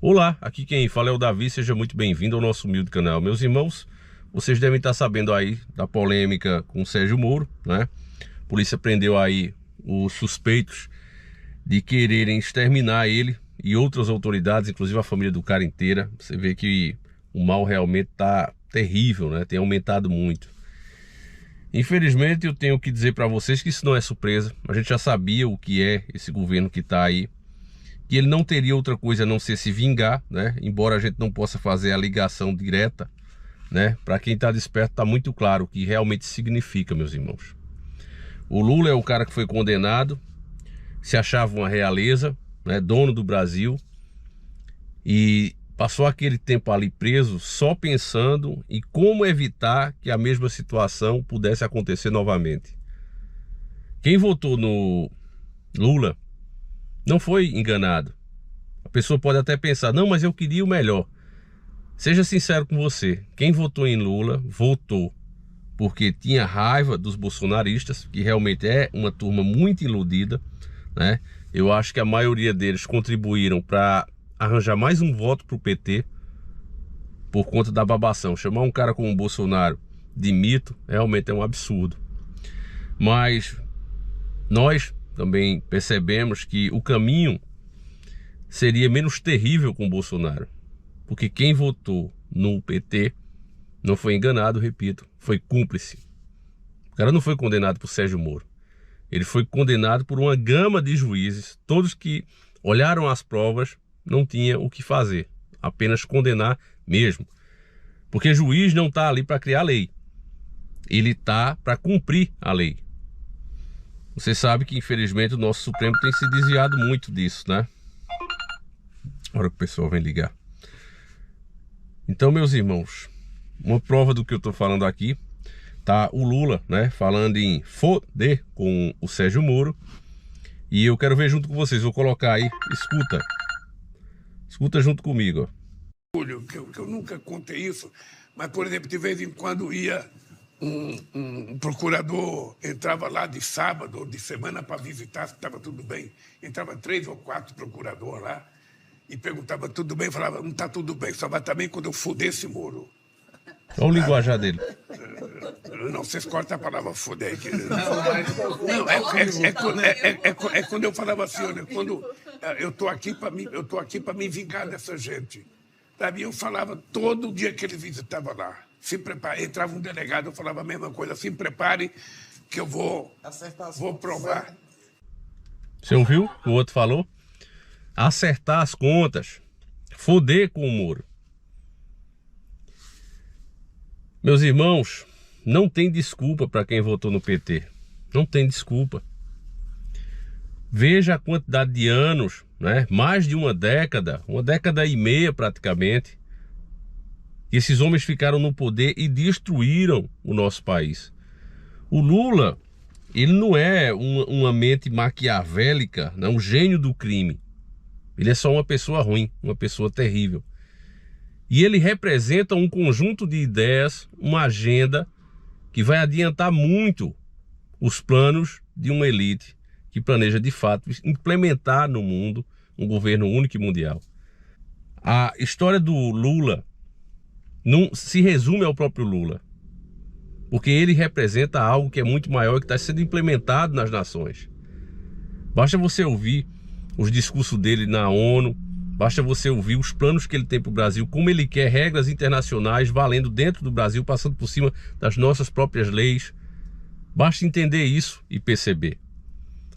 Olá, aqui quem fala é o Davi, seja muito bem-vindo ao nosso humilde canal. Meus irmãos, vocês devem estar sabendo aí da polêmica com o Sérgio Moro, né? A polícia prendeu aí os suspeitos de quererem exterminar ele e outras autoridades, inclusive a família do cara inteira. Você vê que o mal realmente tá terrível, né? Tem aumentado muito. Infelizmente eu tenho que dizer para vocês que isso não é surpresa. A gente já sabia o que é esse governo que tá aí, que ele não teria outra coisa a não ser se vingar, né? Embora a gente não possa fazer a ligação direta, né? Para quem está desperto, está muito claro o que realmente significa, meus irmãos. O Lula é o cara que foi condenado, se achava uma realeza, né? Dono do Brasil, e passou aquele tempo ali preso só pensando em como evitar que a mesma situação pudesse acontecer novamente. Quem votou no Lula não foi enganado. A pessoa pode até pensar, não, mas eu queria o melhor. Seja sincero com você, quem votou em Lula, votou porque tinha raiva dos bolsonaristas, que realmente é uma turma muito iludida, né? Eu acho que a maioria deles contribuíram para arranjar mais um voto para o PT, por conta da babação. Chamar um cara como o Bolsonaro de mito, realmente é um absurdo. Mas nós também percebemos que o caminho seria menos terrível com o Bolsonaro, porque quem votou no PT não foi enganado, repito, foi cúmplice. O cara não foi condenado por Sérgio Moro, ele foi condenado por uma gama de juízes, todos que olharam as provas, não tinha o que fazer, apenas condenar mesmo, porque juiz não está ali para criar lei, ele está para cumprir a lei. Você sabe que infelizmente o nosso Supremo tem se desviado muito disso, né? Agora que o pessoal vem ligar. Então, meus irmãos, uma prova do que eu tô falando aqui, tá o Lula, né, falando em foder com o Sérgio Moro. E eu quero ver junto com vocês, vou colocar aí, escuta. Escuta junto comigo, ó. Que eu nunca contei isso, mas, por exemplo, de vez em quando ia um procurador, entrava lá de sábado ou de semana para visitar se estava tudo bem. Entrava 3 ou 4 procuradores lá e perguntava tudo bem, falava, não está tudo bem, só vai também quando eu foder esse Moro. Olha o linguajar dele. Não, vocês cortam a palavra foder aqui. É quando eu falava assim, olha, quando eu estou aqui para me vingar dessa gente. Sabe? Eu falava todo dia que ele visitava lá. Se prepare, entrava um delegado, eu falava a mesma coisa, se prepare que eu vou provar. Você ouviu o que o outro falou? Acertar as contas, foder com o Moro. Meus irmãos, não tem desculpa para quem votou no PT. Não tem desculpa. Veja a quantidade de anos, né? Mais de uma década e meia praticamente, que esses homens ficaram no poder e destruíram o nosso país. O Lula, ele não é uma mente maquiavélica, não, um gênio do crime. Ele é só uma pessoa ruim, uma pessoa terrível. E ele representa um conjunto de ideias, uma agenda que vai adiantar muito os planos de uma elite que planeja de fato implementar no mundo um governo único e mundial. A história do Lula não se resume ao próprio Lula, porque ele representa algo que é muito maior e que está sendo implementado nas nações. Basta você ouvir os discursos dele na ONU, basta você ouvir os planos que ele tem para o Brasil, como ele quer regras internacionais valendo dentro do Brasil, passando por cima das nossas próprias leis. Basta entender isso e perceber.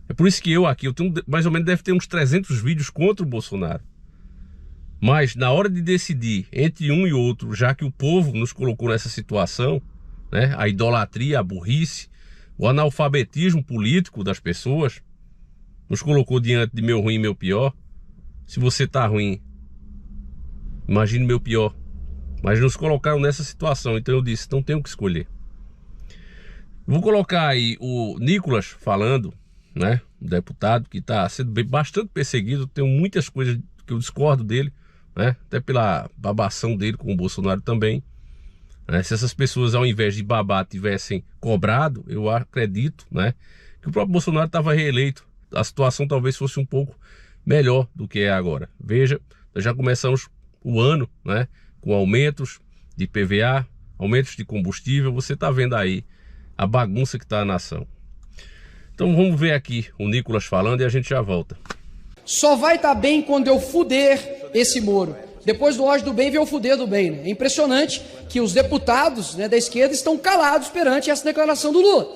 É por isso que eu tenho mais ou menos, deve ter uns 300 vídeos contra o Bolsonaro. Mas na hora de decidir entre um e outro, já que o povo nos colocou nessa situação, né, a idolatria, a burrice, o analfabetismo político das pessoas, nos colocou diante de meu ruim e meu pior. Se você tá ruim, imagine meu pior. Mas nos colocaram nessa situação, então eu disse, não tenho o que escolher. Vou colocar aí o Nicolas falando, né, um deputado que está sendo bastante perseguido. Tenho muitas coisas que eu discordo dele, né, até pela babação dele com o Bolsonaro também, né. Se essas pessoas, ao invés de babar, tivessem cobrado, eu acredito, né, que o próprio Bolsonaro estava reeleito. A situação talvez fosse um pouco melhor do que é agora. Veja, Nós já começamos o ano, né, com aumentos de PVA, aumentos de combustível. Você está vendo aí a bagunça que está a nação. Então vamos ver aqui o Nicolas falando e a gente já volta. Só vai estar bem quando eu fuder esse Moro. Depois do ódio do bem vem o fuder do bem. Né? É impressionante que os deputados, né, da esquerda estão calados perante essa declaração do Lula.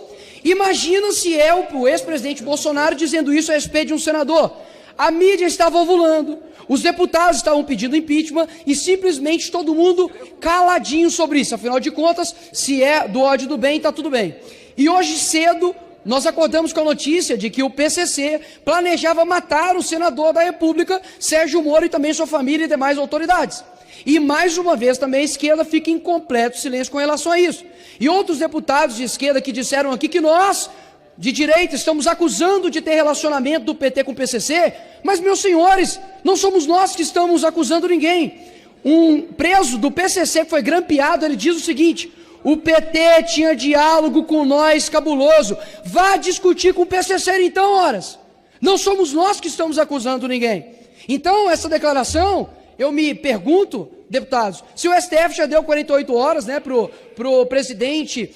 Imagina se é o ex-presidente Bolsonaro dizendo isso a respeito de um senador. A mídia estava ovulando, os deputados estavam pedindo impeachment e simplesmente todo mundo caladinho sobre isso. Afinal de contas, se é do ódio do bem, está tudo bem. E hoje cedo, nós acordamos com a notícia de que o PCC planejava matar o senador da República, Sérgio Moro, e também sua família e demais autoridades. E mais uma vez também a esquerda fica em completo silêncio com relação a isso. E outros deputados de esquerda que disseram aqui que nós, de direita, estamos acusando de ter relacionamento do PT com o PCC, mas, meus senhores, não somos nós que estamos acusando ninguém. Um preso do PCC que foi grampeado, ele diz o seguinte: o PT tinha diálogo com nós cabuloso. Vá discutir com o PCC então, horas. Não somos nós que estamos acusando ninguém. Então, essa declaração, eu me pergunto, deputados, se o STF já deu 48 horas, né, pro presidente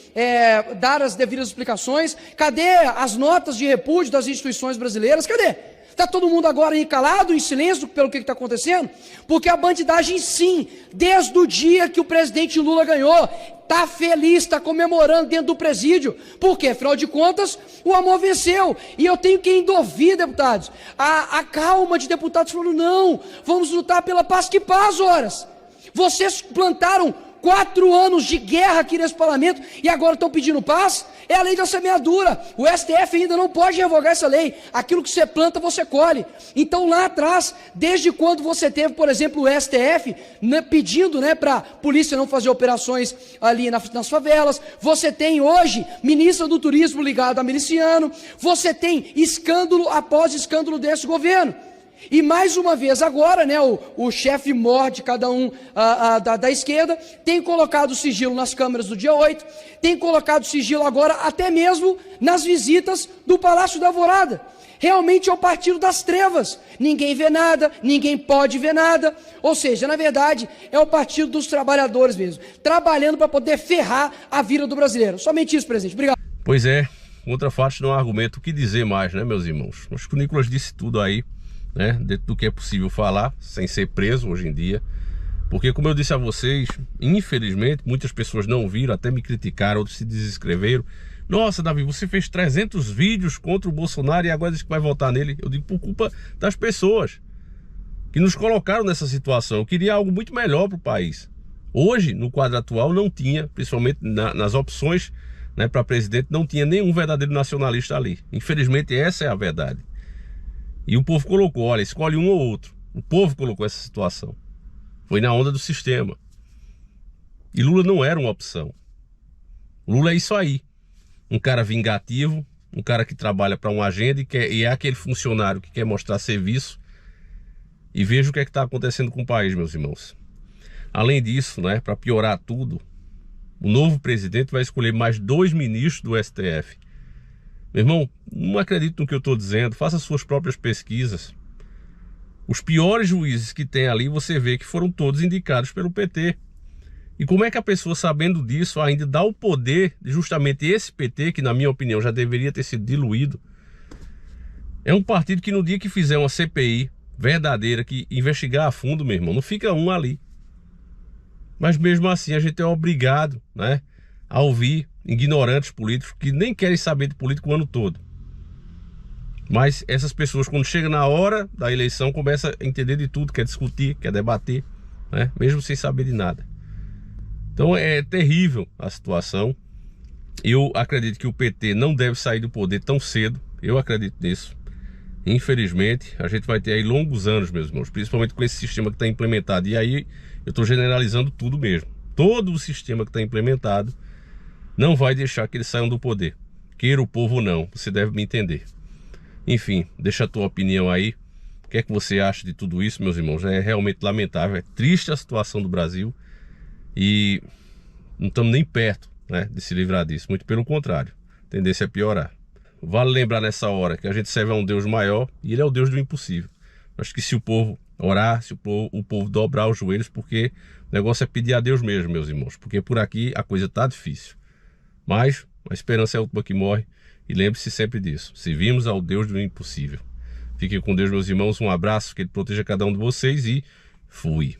dar as devidas explicações, cadê as notas de repúdio das instituições brasileiras? Cadê? Está todo mundo agora aí calado, em silêncio, pelo que está acontecendo? Porque a bandidagem, sim, desde o dia que o presidente Lula ganhou, está feliz, está comemorando dentro do presídio. Por quê? Afinal de contas, o amor venceu. E eu tenho que ainda ouvir, deputados, a calma de deputados falando: não, vamos lutar pela paz. Que paz, horas? Vocês plantaram 4 anos de guerra aqui nesse parlamento e agora estão pedindo paz? É a lei da semeadura. O STF ainda não pode revogar essa lei. Aquilo que você planta, você colhe. Então, lá atrás, desde quando você teve, por exemplo, o STF pedindo, né, para a polícia não fazer operações ali nas favelas, você tem hoje ministra do turismo ligado a miliciano, você tem escândalo após escândalo desse governo. E mais uma vez agora, né, o chefe mor de cada um da esquerda tem colocado sigilo nas câmeras do dia 8, tem colocado sigilo agora até mesmo nas visitas do Palácio da Alvorada. Realmente é o partido das trevas. Ninguém vê nada, ninguém pode ver nada. Ou seja, na verdade, é o partido dos trabalhadores mesmo, trabalhando para poder ferrar a vida do brasileiro. Somente isso, presidente. Obrigado. Pois é, contra fatos não há argumento. O que dizer mais, né, meus irmãos? Acho que o Nicolas disse tudo aí, né, dentro do que é possível falar, sem ser preso hoje em dia. Porque, como eu disse a vocês, infelizmente, muitas pessoas não viram, até me criticaram, outros se desinscreveram. Nossa, Davi, você fez 300 vídeos contra o Bolsonaro e agora diz que vai votar nele. Eu digo por culpa das pessoas que nos colocaram nessa situação. Eu queria algo muito melhor para o país. Hoje, no quadro atual, não tinha, principalmente nas opções, né, para presidente, não tinha nenhum verdadeiro nacionalista ali. Infelizmente, essa é a verdade. E o povo colocou, olha, escolhe um ou outro. O povo colocou essa situação. Foi na onda do sistema. E Lula não era uma opção. Lula é isso aí. Um cara vingativo, um cara que trabalha para uma agenda e é aquele funcionário que quer mostrar serviço. E veja o que é que está acontecendo com o país, meus irmãos. Além disso, né, para piorar tudo, o novo presidente vai escolher mais 2 ministros do STF. Meu irmão, não acredito no que eu estou dizendo, faça suas próprias pesquisas. Os piores juízes que tem ali, você vê que foram todos indicados pelo PT. E como é que a pessoa, sabendo disso, ainda dá o poder de justamente esse PT, que na minha opinião já deveria ter sido diluído? É um partido que no dia que fizer uma CPI verdadeira, que investigar a fundo, meu irmão, não fica um ali. Mas mesmo assim a gente é obrigado, né, a ouvir ignorantes políticos que nem querem saber de política o ano todo. Mas essas pessoas, quando chega na hora da eleição, começam a entender de tudo, quer discutir, quer debater, né, mesmo sem saber de nada. Então é terrível a situação. Eu acredito que o PT não deve sair do poder tão cedo. Eu acredito nisso. Infelizmente, a gente vai ter aí longos anos, meus irmãos, principalmente com esse sistema que está implementado. E aí eu estou generalizando tudo mesmo. Todo o sistema que está implementado não vai deixar que eles saiam do poder. Queira o povo ou não, você deve me entender. Enfim, deixa a tua opinião aí. O que é que você acha de tudo isso, meus irmãos? É realmente lamentável, é triste a situação do Brasil. E não estamos nem perto, né, de se livrar disso. Muito pelo contrário, a tendência é piorar. Vale lembrar nessa hora que a gente serve a um Deus maior e Ele é o Deus do impossível. Acho que se o povo orar, se o povo dobrar os joelhos, porque o negócio é pedir a Deus mesmo, meus irmãos, porque por aqui a coisa tá difícil. Mas a esperança é a última que morre, e lembre-se sempre disso: servimos ao Deus do impossível. Fiquem com Deus, meus irmãos, um abraço, que Ele proteja cada um de vocês e fui.